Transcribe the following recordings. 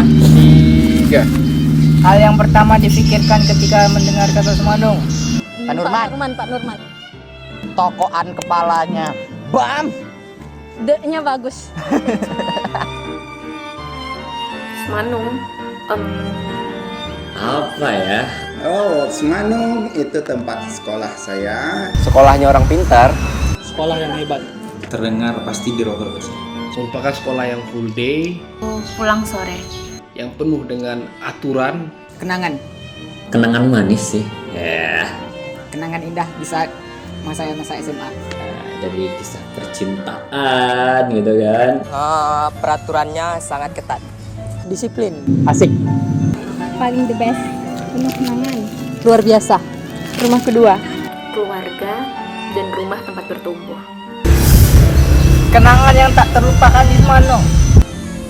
3. Hal yang pertama difikirkan ketika mendengar kata Semanung. Pak Nurman. Pak Nurman. Tokoan kepalanya. Bam. D-nya bagus. Semanung. Apa ya? Oh, Semanung itu tempat sekolah saya. Sekolahnya orang pintar. Sekolah yang hebat. Terdengar pasti di rocker bus. Merupakan sekolah yang full day, Pulang sore. yang penuh dengan aturan. Kenangan. Kenangan manis sih. Ya. Kenangan indah di saat masa SMA. Jadi kisah percintaan gitu kan. Peraturannya sangat ketat. Disiplin. Asik. Paling the best. Penuh kenangan. Luar biasa. Rumah kedua. Keluarga dan rumah tempat bertumbuh. Kenangan yang tak terlupakan di Semanung.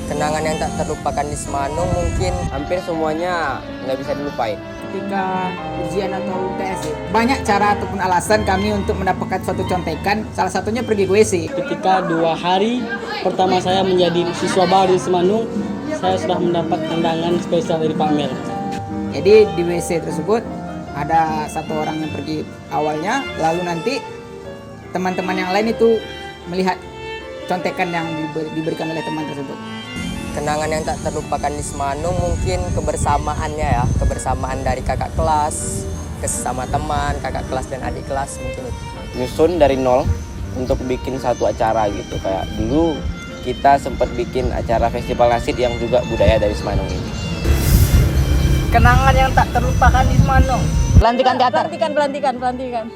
Kenangan yang tak terlupakan di Semanung mungkin hampir semuanya nggak bisa dilupain. Ketika ujian atau UTS, banyak cara ataupun alasan kami untuk mendapatkan suatu contekan. Salah satunya pergi ke WC. Ketika 2 hari pertama saya menjadi siswa baru di Semanung, saya sudah mendapat tendangan spesial dari Pak Mel. Jadi di WC tersebut ada satu orang yang pergi awalnya, lalu nanti teman-teman yang lain itu melihat contekan yang diberikan oleh teman tersebut. Kenangan yang tak terlupakan di Semanung mungkin kebersamaannya ya, kebersamaan dari kakak kelas, sesama teman, kakak kelas dan adik kelas mungkin itu. Nyusun dari nol untuk bikin satu acara gitu, kayak dulu kita sempat bikin acara festival nasid yang juga budaya dari Semanung ini. Kenangan yang tak terlupakan di Semanung. Pelantikan teater. Pelantikan.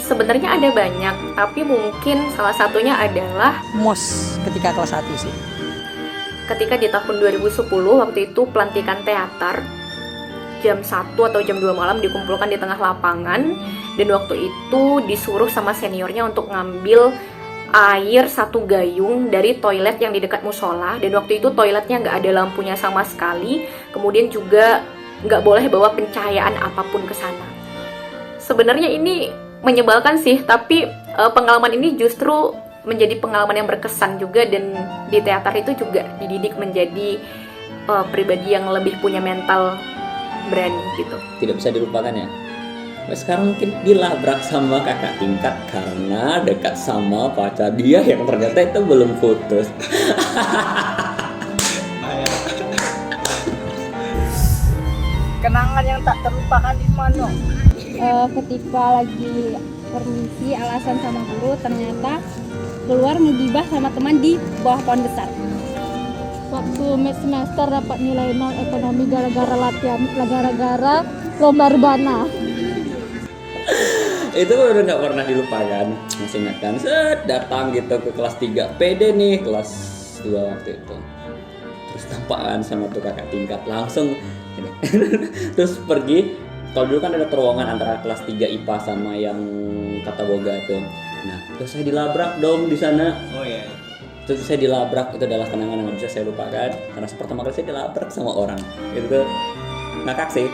Sebenarnya ada banyak, tapi mungkin salah satunya adalah MOS ketika kelas 1 sih. ketika di tahun 2010 waktu itu pelantikan teater jam 1 atau jam 2 malam dikumpulkan di tengah lapangan, dan waktu itu disuruh sama seniornya untuk ngambil air 1 gayung dari toilet yang di dekat musola, dan waktu itu toiletnya nggak ada lampunya sama sekali, kemudian juga nggak boleh bawa pencahayaan apapun ke sana. Sebenarnya ini menyebalkan sih, tapi pengalaman ini justru menjadi pengalaman yang berkesan juga, dan di teater itu juga dididik menjadi pribadi yang lebih punya mental berani gitu. Tidak bisa dilupakan ya. Nah, sekarang mungkin dilabrak sama kakak tingkat karena dekat sama pacar dia yang ternyata itu belum putus. Kenangan yang tak terlupakan di Semanung. Ketika lagi permisi alasan sama guru, ternyata keluar ngegibah sama teman di bawah pohon besar. Waktu semester dapat nilai 0 ekonomi gara-gara latihan, gara-gara lomba rebana. Itu udah nggak pernah dilupakan. Masih ingat kan? Set datang gitu ke kelas 3 PD nih, kelas 2 waktu itu. Terus tampaan sama tuh kakak tingkat langsung ini. Terus pergi. Kalau dulu kan ada terowongan antara kelas 3 IPA sama yang Tata Boga tuh. Nah, terus saya dilabrak dong di sana. Oh iya. Terus saya dilabrak, itu adalah kenangan yang nggak bisa saya lupakan. Karena pertama kali saya dilabrak sama orang. Itu ngakak sih,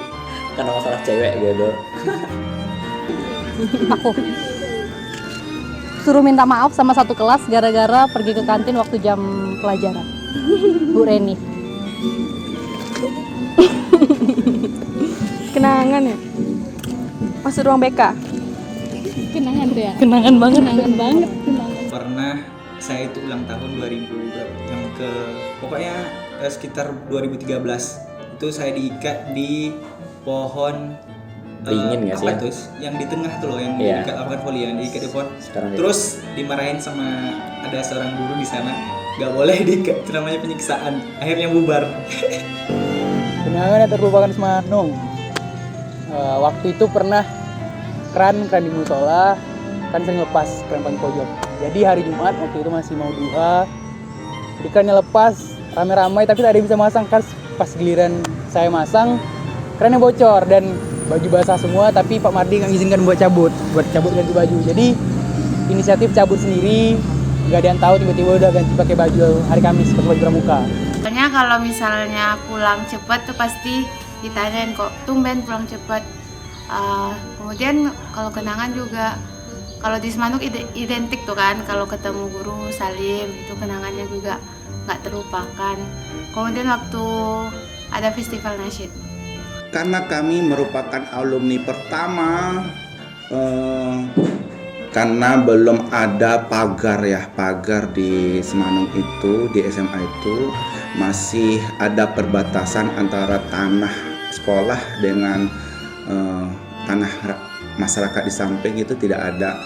karena masalah cewek gitu. Aku suruh minta maaf sama satu kelas gara-gara pergi ke kantin waktu jam pelajaran. Bu Reni. Kenangan ya? Masuk ruang BK. Kenangan tuh ya. Kenangan banget. Pernah saya itu ulang tahun 2000 berapa? Yang ke pokoknya sekitar 2013. Itu saya diikat di pohon Beringin nggak sih? apa itu? Yang di tengah tuh loh, yang Iya. diikat lapangan voli, yang diikat di pohon. Sekarang Terus dimarahin sama ada seorang guru di sana. Gak boleh diikat, itu namanya penyiksaan. Akhirnya bubar. Kenangan yang terlupakan Semanung. Waktu itu pernah kran di musola kan sering lepas, kran paling pojok. Jadi hari Jumat waktu itu masih mau duha, jadi krannya lepas ramai-ramai tapi tak ada yang bisa masang. Pas giliran saya masang, krannya bocor dan baju basah semua, tapi Pak Mardi nggak izinkan buat cabut ganti baju. Jadi inisiatif cabut sendiri, nggak ada yang tahu, tiba-tiba udah ganti pakai baju hari Kamis, pakai baju pramuka. Soalnya kalau misalnya pulang cepat tuh pasti ditanyain kok tumben pulang cepat. Kemudian kalau kenangan juga, kalau di Semanuk identik tuh kan, kalau ketemu guru salim itu kenangannya juga nggak terlupakan. Kemudian waktu ada festival nasyid. Karena kami merupakan alumni pertama, karena belum ada pagar di Semanung itu, di SMA itu masih ada perbatasan antara tanah sekolah dengan tanah masyarakat di samping, itu tidak ada.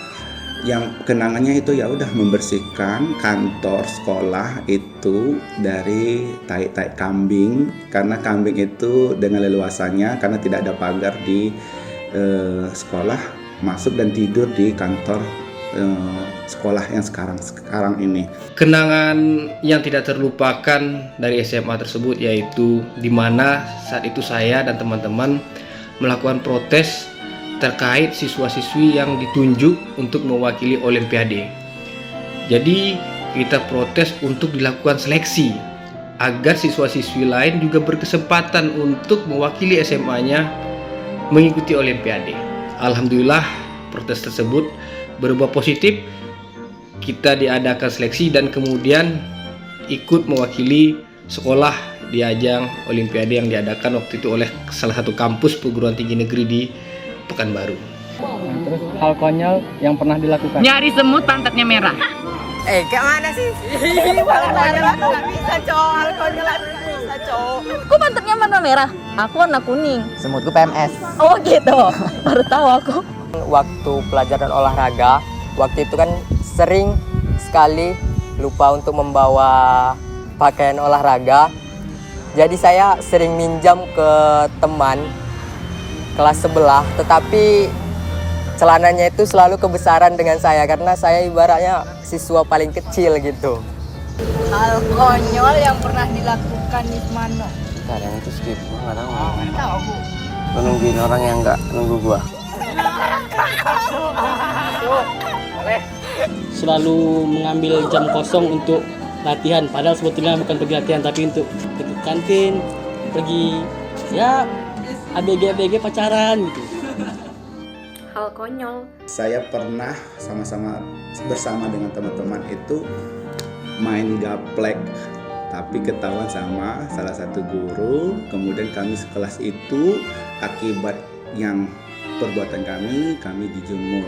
Yang kenangannya itu ya udah membersihkan kantor sekolah itu dari tai-tai kambing, karena kambing itu dengan leluasannya karena tidak ada pagar di sekolah, masuk dan tidur di kantor sekolah yang sekarang ini. Kenangan yang tidak terlupakan dari SMA tersebut yaitu di mana saat itu saya dan teman-teman melakukan protes terkait siswa-siswi yang ditunjuk untuk mewakili Olimpiade. Jadi kita protes untuk dilakukan seleksi agar siswa-siswi lain juga berkesempatan untuk mewakili SMA-nya mengikuti Olimpiade. Alhamdulillah protes tersebut berubah positif. Kita diadakan seleksi dan kemudian ikut mewakili sekolah di ajang Olimpiade yang diadakan waktu itu oleh salah satu kampus perguruan tinggi negeri di Pekanbaru. Terus hal konyol yang pernah dilakukan? Nyari semut pantatnya merah. Kayak mana sih? Nggak bisa cowok, konyol bisa cowok. Kok pantatnya warna merah? Aku warna kuning. Semutku PMS. Oh gitu, baru tahu aku. Waktu pelajaran olahraga, waktu itu kan sering sekali lupa untuk membawa pakaian olahraga. Jadi saya sering minjam ke teman kelas sebelah, tetapi celananya itu selalu kebesaran dengan saya karena saya ibaratnya siswa paling kecil gitu. Hal konyol yang pernah dilakukan di Semanung. Kadang itu skip, gua nggak tahu. Gua nungguin orang yang nggak nunggu gua. Selalu mengambil jam kosong untuk latihan, padahal sebetulnya bukan pergi latihan tapi untuk pergi kantin, pergi ya ABG pacaran gitu. Hal konyol. Saya pernah bersama dengan teman-teman itu main gaplek, tapi ketahuan sama salah satu guru. Kemudian kami sekelas itu akibat yang perbuatan kami dijemur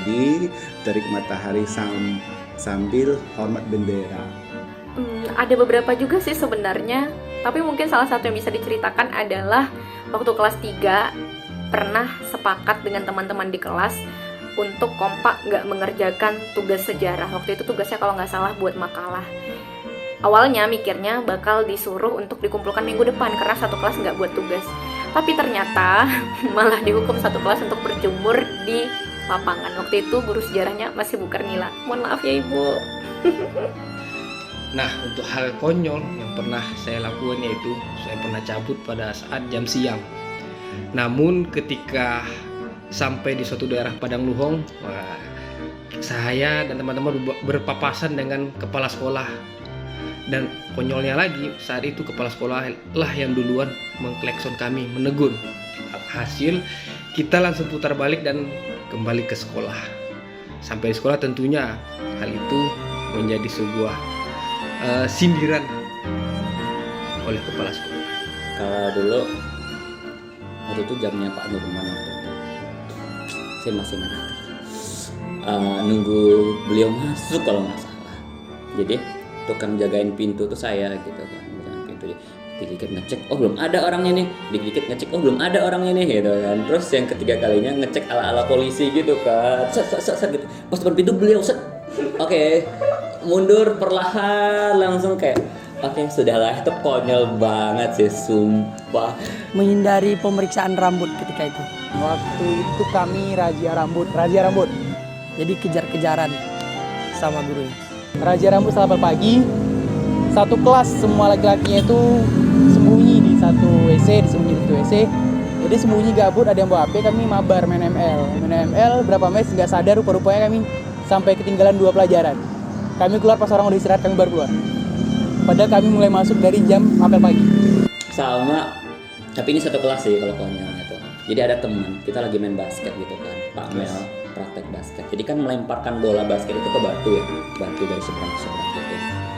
di terik matahari sambil hormat bendera. Ada beberapa juga sih sebenarnya, tapi mungkin salah satu yang bisa diceritakan adalah waktu kelas 3 pernah sepakat dengan teman-teman di kelas untuk kompak nggak mengerjakan tugas sejarah. Waktu itu tugasnya kalau nggak salah buat makalah. Awalnya mikirnya bakal disuruh untuk dikumpulkan minggu depan karena satu kelas nggak buat tugas. Tapi ternyata malah dihukum satu kelas untuk berjemur di lapangan. Waktu itu guru sejarahnya masih Bu Karnila. Mohon maaf ya Ibu. Nah, untuk hal konyol yang pernah saya lakukan yaitu saya pernah cabut pada saat jam siang. Namun ketika sampai di suatu daerah Padang Luhong, saya dan teman-teman berpapasan dengan kepala sekolah. Dan konyolnya lagi, saat itu kepala sekolah lah yang duluan mengklekson kami, menegur. Hasil, kita langsung putar balik dan kembali ke sekolah. Sampai di sekolah tentunya hal itu menjadi sebuah sindiran oleh kepala sekolah. Kalau dulu waktu itu jamnya Pak Nurman waktu itu, saya masih ingat nunggu beliau masuk kalau nggak salah. Jadi tukang jagain pintu tuh saya gitu kan, jagain pintu, dikit ngecek oh belum ada orangnya nih, dikit ngecek oh belum ada orangnya nih gitu kan. Terus yang ketiga kalinya ngecek ala polisi gitu kan, set gitu. Pas depan pintu beliau set, oke, mundur perlahan langsung kayak oke, sudahlah. Itu konyol banget sih sumpah. Menghindari pemeriksaan rambut ketika itu. Waktu itu kami razia rambut. Jadi kejar-kejaran sama gurunya. Razia rambut setelah pagi. Satu kelas semua laki-lakinya itu sembunyi di satu WC, Jadi sembunyi gabut, ada yang bawa HP, kami mabar main ML berapa mes nggak sadar, rupa-rupanya kami sampai ketinggalan 2 pelajaran. Kami keluar pas orang udah istirahat, kami baru keluar. Padahal kami mulai masuk dari jam apel pagi. Sama, tapi ini satu kelas sih kalau konyolnya tuh. Jadi ada teman, kita lagi main basket gitu kan, Pak Mel praktek basket. Jadi kan melemparkan bola basket itu ke batu ya, batu dari seberang ke seberang gitu.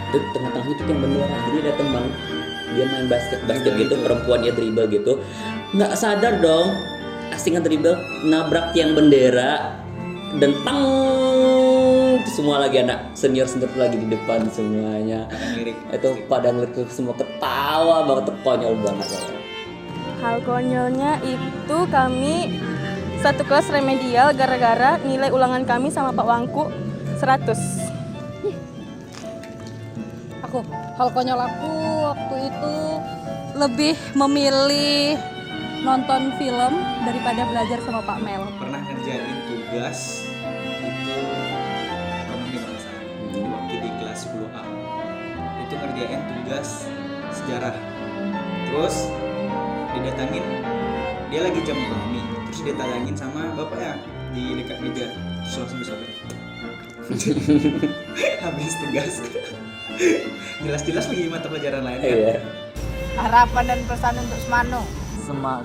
Itu tengah-tengahnya itu yang bendera. Jadi ada teman dia main basket gitu, perempuan dia dribble gitu, nggak sadar dong, asing dribble nabrak tiang bendera dan tang, semua lagi anak senior lagi di depan semuanya. Itu pada ngeliat semua ketawa banget, konyol banget. Hal konyolnya itu kami satu kelas remedial gara-gara nilai ulangan kami sama Pak Wangku 100. Hal konyol aku waktu itu lebih memilih nonton film daripada belajar sama Pak Mel. Pernah ngerjain tugas itu ekonomi kalau nggak salah. Jadi waktu di kelas 10A itu ngerjain tugas sejarah. Terus didatangin, dia lagi jam ekonomi, terus didatangin sama bapaknya di dekat meja, terus langsung disobek. Habis tugas. Jelas-jelas lagi mata pelajaran lain kan? Iya. Harapan dan pesan untuk Semanung.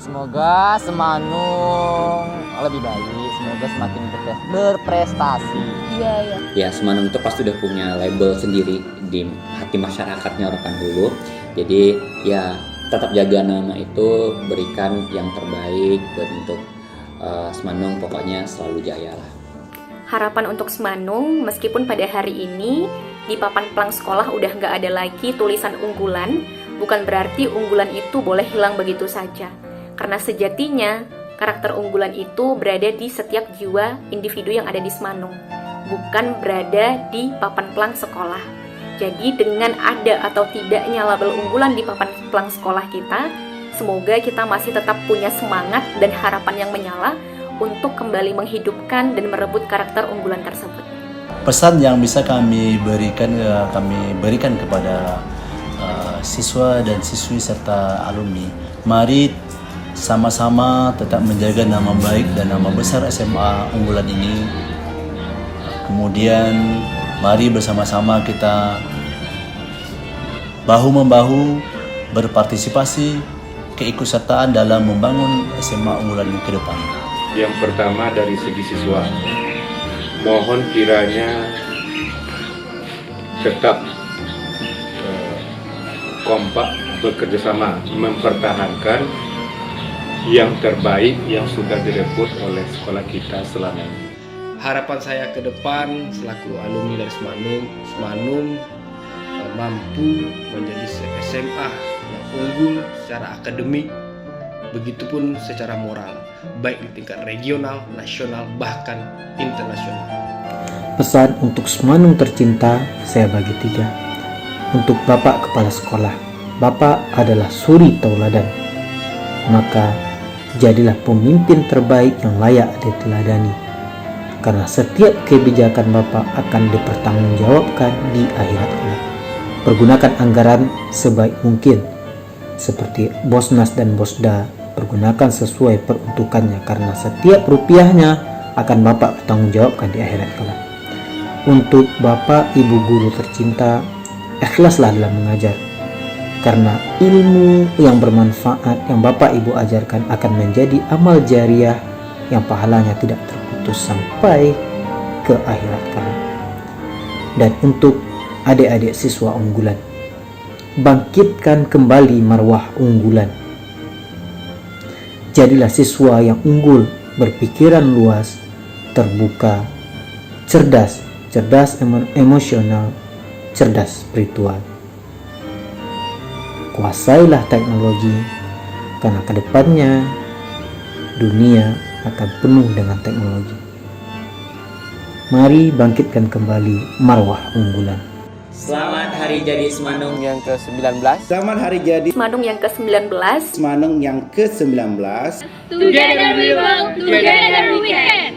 Semoga Semanung lebih baik, semoga semakin berprestasi. Iya. Ya, Semanung itu pasti udah punya label sendiri di hati masyarakatnya Rokan Hulu. Jadi ya tetap jaga nama itu, berikan yang terbaik untuk Semanung, pokoknya selalu jaya lah. Harapan untuk Semanung, meskipun pada hari ini di papan plang sekolah udah nggak ada lagi tulisan unggulan, bukan berarti unggulan itu boleh hilang begitu saja. Karena sejatinya, karakter unggulan itu berada di setiap jiwa individu yang ada di Semanung, bukan berada di papan plang sekolah. Jadi dengan ada atau tidaknya label unggulan di papan plang sekolah kita, semoga kita masih tetap punya semangat dan harapan yang menyala untuk kembali menghidupkan dan merebut karakter unggulan tersebut. Pesan yang bisa kami berikan kepada siswa dan siswi serta alumni, mari sama-sama tetap menjaga nama baik dan nama besar SMA Unggulan ini. Kemudian mari bersama-sama kita bahu-membahu berpartisipasi keikutsertaan dalam membangun SMA Unggulan ke depan. Yang pertama dari segi siswa, mohon kiranya tetap kompak bekerjasama mempertahankan yang terbaik yang sudah direbut oleh sekolah kita selama ini. Harapan saya ke depan selaku alumni dari Semanung mampu menjadi SMA yang unggul secara akademik, begitupun secara moral, baik di tingkat regional, nasional, bahkan internasional. Pesan untuk Semanung tercinta saya bagi 3. Untuk Bapak Kepala Sekolah, Bapak adalah suri tauladan. Maka jadilah pemimpin terbaik yang layak diteladani. Karena setiap kebijakan Bapak akan dipertanggungjawabkan di akhirat kelak. Pergunakan anggaran sebaik mungkin. Seperti Bosnas dan Bosda, pergunakan sesuai peruntukannya karena setiap rupiahnya akan Bapak bertanggungjawabkan di akhirat kelak. Untuk Bapak Ibu guru tercinta, ikhlaslah dalam mengajar, karena ilmu yang bermanfaat yang Bapak Ibu ajarkan akan menjadi amal jariah yang pahalanya tidak terputus sampai ke akhirat kelak. Dan untuk adik-adik siswa unggulan, bangkitkan kembali marwah unggulan. Jadilah siswa yang unggul, berpikiran luas, terbuka, cerdas emosional, cerdas spiritual. Kuasailah teknologi, karena kedepannya dunia akan penuh dengan teknologi. Mari bangkitkan kembali marwah unggulan. Selamat Hari Jadi Semanung yang ke-19. Selamat Hari Jadi Semanung yang ke-19. Semanung yang ke-19. Together we will, together we can.